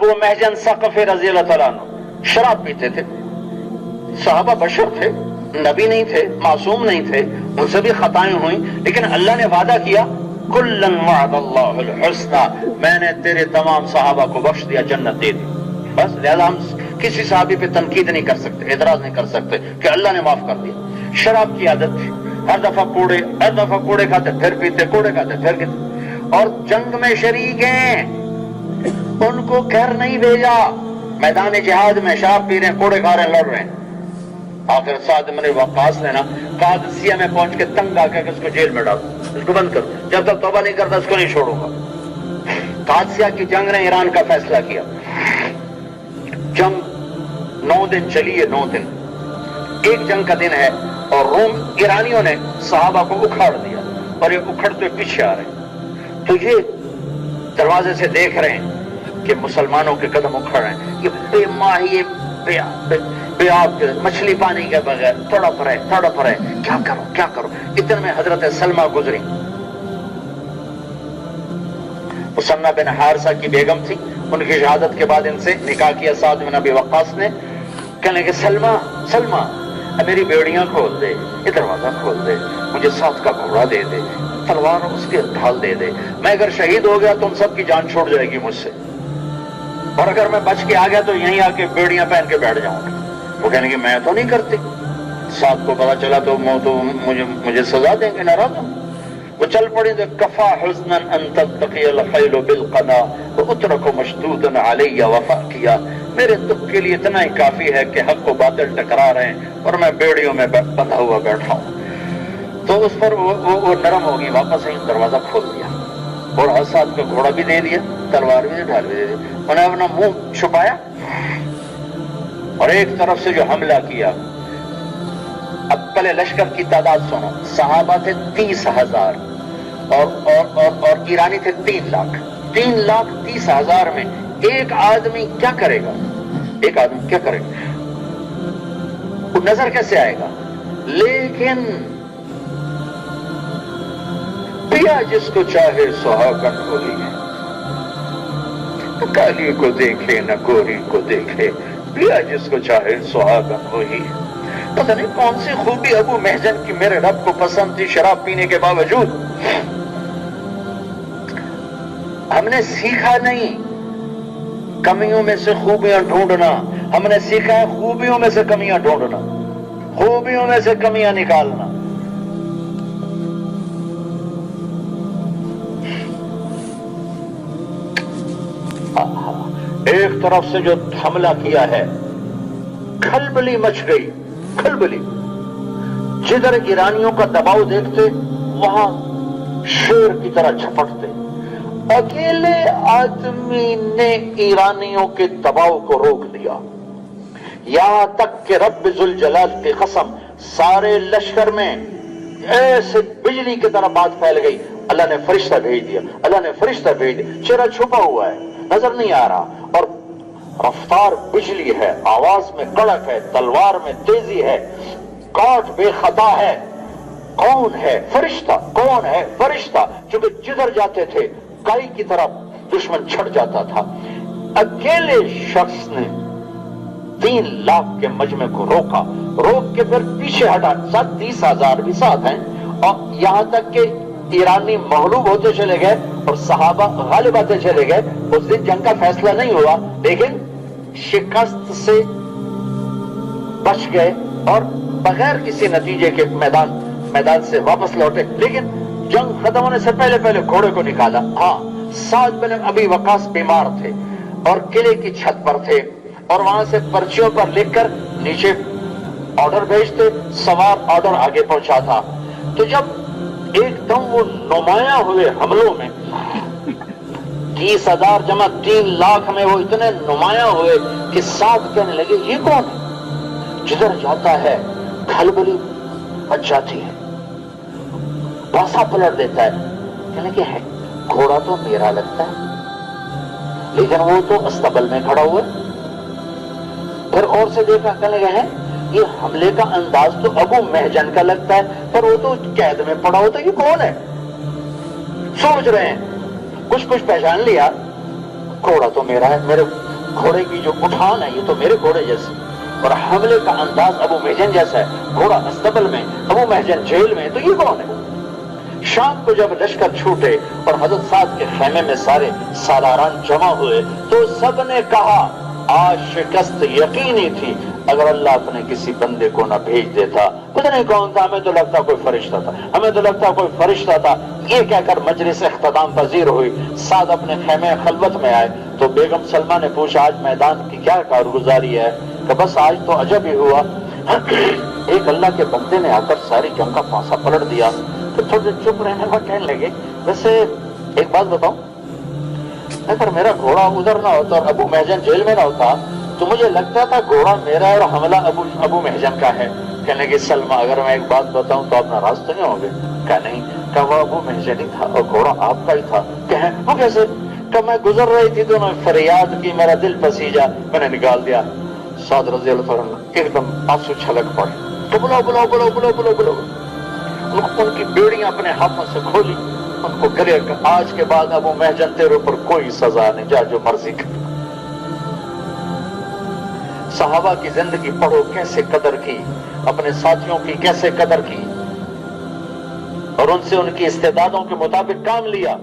ابو محجن ثقفی رضی اللہ تعالیٰ عنہ شراب پیتے تھے. صحابہ بشر تھے، نبی نہیں تھے، معصوم نہیں تھے، ان سے بھی خطائیں ہوئیں، لیکن اللہ نے وعدہ کیا کلن وعد اللہ الحسنى، میں نے تیرے تمام صحابہ کو بخش دیا، جنت دے دی. بس لہذا ہم کسی صحابی پہ تنقید نہیں کر سکتے، اعتراض نہیں کر سکتے کہ اللہ نے معاف کر دیا. شراب کی عادت تھی، ہر دفعہ کوڑے کھاتے پھر پیتے، کوڑے کھاتے پھر پیتے، اور جنگ میں شریک ہیں، ان کو گھر نہیں بھیجا، میدان جہاد میں شراب پی رہے ہیں، کوڑے کھا رہے ہیں، لڑ رہے ہیں. آخر سعد بن وقاص نے نا قادسیہ میں پہنچ کے تنگ آ کے اس کو جیل میں ڈالو، اس کو بند کر دو، جب تک توبہ نہیں کرتا اس کو نہیں چھوڑوں گا. قادسیہ کی جنگ نے ایران کا فیصلہ کیا. جنگ 9 دن چلی ہے، 9 دن، ایک جنگ کا دن ہے، اور روم ایرانیوں نے صحابہ کو اکھاڑ دیا، اور یہ اکھڑتے پیچھے آ رہے ہیں. تو یہ دروازے سے دیکھ رہے ہیں کہ مسلمانوں کے قدم اکھڑ رہے ہیں، یہ بے ماہی بے آب کے مچھلی پانی کے بغیر تڑپ رہے، کیا کرو. اتنے میں حضرت سلمہ گزری، مسنہ بن حارثہ کی بیگم تھی، ان کی شہادت کے بعد ان سے نکاح کیا سعد بن ابی وقاص نے. کہنے لگے سلمہ میری بیڑیاں کھول دے، یہ دروازہ کھول دے، مجھے ساتھ کا گھوڑا دے دے، تلوار اس کے ڈھال دے دے، میں اگر شہید ہو گیا تو ان سب کی جان چھوٹ جائے گی مجھ سے، اور اگر میں بچ کے آ گیا تو یہیں آ کے بیڑیاں پہن کے بیٹھ جاؤں گا. وہ کہنے کہ میں تو نہیں کرتی. ساتھ کو پتا چلا تو مجھے سزا دیں گے، ناراض ہوں. وہ چل پڑی تو کفا حزنا ان تلتقی الخیل بالقنا واترک مشدودا علی وفا کیا، میرے دکھ کے لیے اتنا ہی کافی ہے کہ حق و باطل ٹکرا رہے ہیں اور میں بیڑیوں میں بندھا ہوا بیٹھا ہوں. تو اس پر وہ نرم ہوگی، واپس ہی دروازہ کھول دیا، اور ساتھ کا گھوڑا بھی دے دیا، تلوار بھی ڈھال بھی دے دی. انہوں نے اپنا منہ چھپایا اور ایک طرف سے جو حملہ کیا. اب پہلے لشکر کی تعداد سنو، صحابہ تھے 30,000 اور ایرانی تھے 3 لاکھ. 3,30,000 میں ایک آدمی کیا کرے گا؟ وہ نظر کیسے آئے گا؟ لیکن پیا جس کو چاہے سہاگن ہوئی ہے، نہ کالی کو دیکھے نہ گوری کو دیکھے، پیا جس کو چاہے سہاگن ہوئی. پتہ نہیں کون سی خوبی ابو محجن کی میرے رب کو پسند تھی شراب پینے کے باوجود. ہم نے سیکھا نہیں کمیوں میں سے خوبیاں ڈھونڈنا، ہم نے سیکھا ہے خوبیوں میں سے کمیاں ڈھونڈنا، خوبیوں میں سے کمیاں نکالنا. ایک طرف سے جو حملہ کیا ہے، کھلبلی مچ گئی، کھلبلی. جدھر ایرانیوں کا دباؤ دیکھتے وہاں شیر کی طرح جھپٹتے. اکیلے آدمی نے ایرانیوں کے دباؤ کو روک دیا، یہاں تک کہ رب ذوالجلال کی قسم سارے لشکر میں ایسے بجلی کی طرح بات پھیل گئی. اللہ نے فرشتہ بھیج دیا، چہرہ چھپا ہوا ہے، نظر نہیں آ رہا، اور رفتار بجلی ہے، آواز میں کڑک ہے، تلوار میں تیزی ہے، کاٹ بے خطا ہے. کون ہے فرشتہ؟ چونکہ جدھر جاتے تھے کائی کی طرف دشمن چھڑ جاتا تھا. اکیلے شخص نے 3 لاکھ کے مجمع کو روک کے پھر پیچھے ہٹا. 30,000 بھی ساتھ ہیں، اور یہاں تک کہ ایرانی مغلوب ہوتے چلے گئے اور صحابہ غالب آتے چلے گئے. اس دن جنگ کا فیصلہ نہیں ہوا، لیکن شکست سے بچ گئے اور بغیر کسی نتیجے کے میدان سے واپس لوٹے. لیکن جنگ ختم ہونے سے پہلے گھوڑے کو نکالا. ہاں، سعد بن ابی وقاص بیمار تھے اور قلعے کی چھت پر تھے، اور وہاں سے پرچیوں پر لکھ کر نیچے آرڈر بھیجتے، سوار آرڈر آگے پہنچا تھا. تو جب ایک دم وہ نمایاں ہوئے حملوں میں، 30,000 جمع 3 لاکھ میں وہ اتنے نمایاں ہوئے کہ ساتھ کہنے لگے یہ کون ہے؟ جدھر جاتا ہے کھلبلی بچ جاتی ہے، پاسا پلٹ دیتا ہے. کہنے کہ ہے گھوڑا تو میرا لگتا ہے، لیکن وہ تو استبل میں کھڑا ہوا. پھر اور سے دیکھا، کہنے لگے ہیں یہ حملے کا انداز تو ابو محجن کا لگتا ہے، پر وہ تو قید میں پڑا ہوتا ہے، یہ کون ہے؟ سوچ رہے ہیں، کچھ پہچان لیا، گھوڑا تو میرا ہے، گھوڑے کی جو اٹھان ہے یہ تو میرے گھوڑے جیسے، اور حملے کا انداز ابو محجن جیسا ہے، گھوڑا استبل میں، ابو محجن جیل میں، تو یہ کون ہے؟ شام کو جب لشکر چھوٹے اور حضرت سعد کے خیمے میں سارے سالاران جمع ہوئے تو سب نے کہا آج شکست یقینی تھی، اگر اللہ اپنے کسی بندے کو نہ بھیج دیتا، پتہ نہیں کون تھا، ہمیں تو لگتا کوئی فرشتہ تھا، ہمیں تو لگتا کوئی فرشتہ تھا۔ یہ کہہ کر مجلس اختتام پذیر ہوئی۔ سعد اپنے خیمے خلوت میں آئے تو بیگم سلمہ نے پوچھا آج میدان کی کیا کارگزاری ہے؟ کہ بس آج تو عجب ہی ہوا، ایک اللہ کے بندے نے آ کر ساری جنگ کا پانسا پلٹ دیا۔ تو تھوڑے چپ رہنے کا کہنے لگے ویسے ایک بات بتاؤں، اگر میرا گھوڑا ادھر نہ ہوتا اور ابو محجن جیل میں نہ ہوتا تو مجھے لگتا تھا گھوڑا میرا اور حملہ ابو محجن کا ہے۔ کہنے لگے سلمہ اگر میں ایک بات بتاؤں تو آپ ناراض تو نہیں ہوں گے؟ کہا نہیں، کہ وہ ابو محجن ہی تھا اور گھوڑا آپ کا ہی تھا۔ کہیں وہ کیسے؟ کہ میں گزر رہی تھی تو انہوں نے فریاد کی، میرا دل پسیجا، میں نے نکال دیا۔ سعد رضی اللہ عنہ ایک دم آنسو چھلک پڑے تو بلاؤ بلاؤ بلاؤ بلاؤ بلاؤ بلاؤ، ان کی بیڑیاں اپنے ہاتھوں سے کھولی، ان کو گلے کہ آج کے بعد ابو محجن تیرے اوپر کوئی سزا نہیں، جا جو مرضی کر۔ صحابہ کی زندگی پڑھو کیسے قدر کی، اپنے ساتھیوں کی کیسے قدر کی، اور ان سے ان کی استعدادوں کے مطابق کام لیا۔